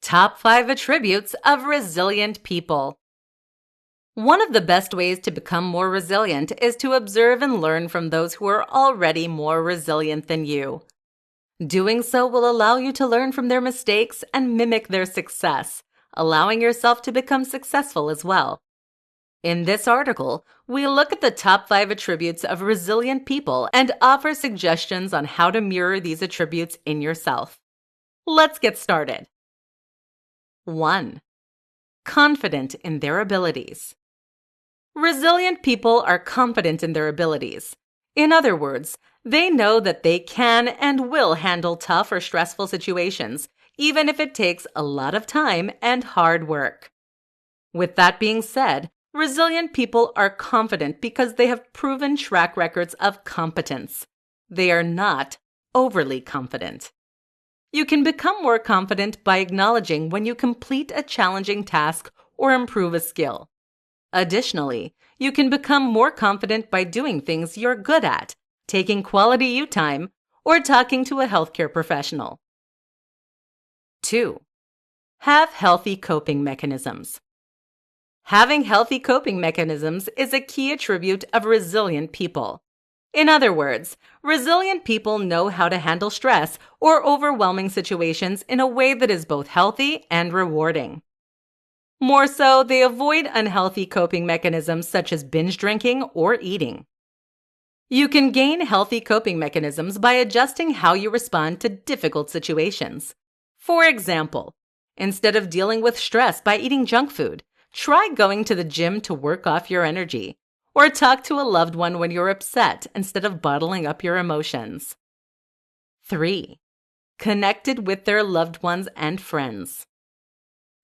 Top 5 attributes of resilient people. One of the best ways to become more resilient is to observe and learn from those who are already more resilient than you. Doing so will allow you to learn from their mistakes and mimic their success, allowing yourself to become successful as well. In this article, we look at the top 5 attributes of resilient people and offer suggestions on how to mirror these attributes in yourself. Let's get started. 1. Confident in their abilities. Resilient people are confident in their abilities. In other words, they know that they can and will handle tough or stressful situations, even if it takes a lot of time and hard work. With that being said, resilient people are confident because they have proven track records of competence. They are not overly confident. You can become more confident by acknowledging when you complete a challenging task or improve a skill. Additionally, you can become more confident by doing things you're good at, taking quality you time, or talking to a healthcare professional. 2. Have healthy coping mechanisms. Having healthy coping mechanisms is a key attribute of resilient people. In other words, resilient people know how to handle stress or overwhelming situations in a way that is both healthy and rewarding. More so, they avoid unhealthy coping mechanisms such as binge drinking or eating. You can gain healthy coping mechanisms by adjusting how you respond to difficult situations. For example, instead of dealing with stress by eating junk food, try going to the gym to work off your energy, or talk to a loved one when you're upset instead of bottling up your emotions. 3. Connected with their loved ones and friends.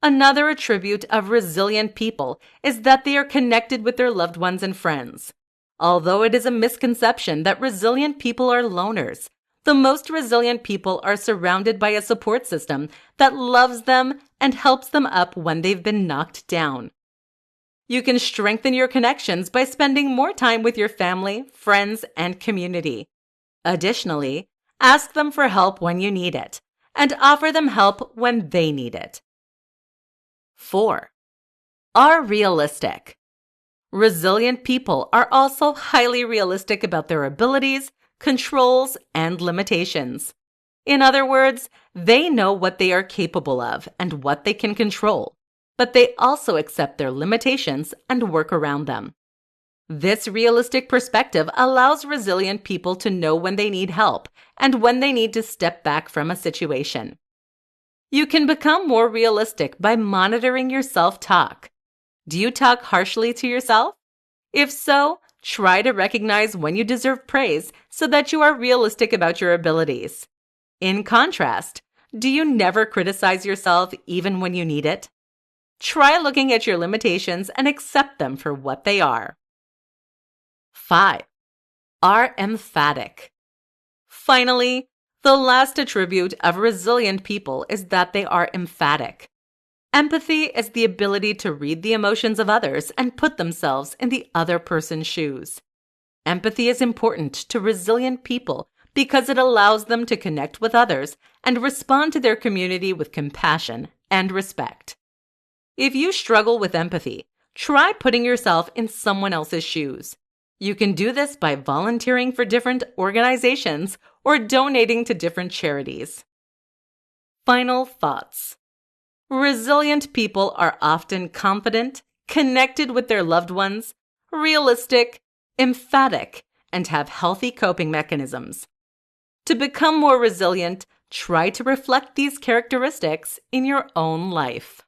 Another attribute of resilient people is that they are connected with their loved ones and friends. Although it is a misconception that resilient people are loners, the most resilient people are surrounded by a support system that loves them and helps them up when they've been knocked down. You can strengthen your connections by spending more time with your family, friends, and community. Additionally, ask them for help when you need it, and offer them help when they need it. 4. Are realistic. Resilient people are also highly realistic about their abilities, controls, and limitations. In other words, they know what they are capable of and what they can control, but they also accept their limitations and work around them. This realistic perspective allows resilient people to know when they need help and when they need to step back from a situation. You can become more realistic by monitoring your self-talk. Do you talk harshly to yourself? If so, try to recognize when you deserve praise so that you are realistic about your abilities. In contrast, do you never criticize yourself even when you need it? Try looking at your limitations and accept them for what they are. 5. Are emphatic. Finally, the last attribute of resilient people is that they are emphatic. Empathy is the ability to read the emotions of others and put themselves in the other person's shoes. Empathy is important to resilient people because it allows them to connect with others and respond to their community with compassion and respect. If you struggle with empathy, try putting yourself in someone else's shoes. You can do this by volunteering for different organizations or donating to different charities. Final thoughts. Resilient people are often confident, connected with their loved ones, realistic, emphatic, and have healthy coping mechanisms. To become more resilient, try to reflect these characteristics in your own life.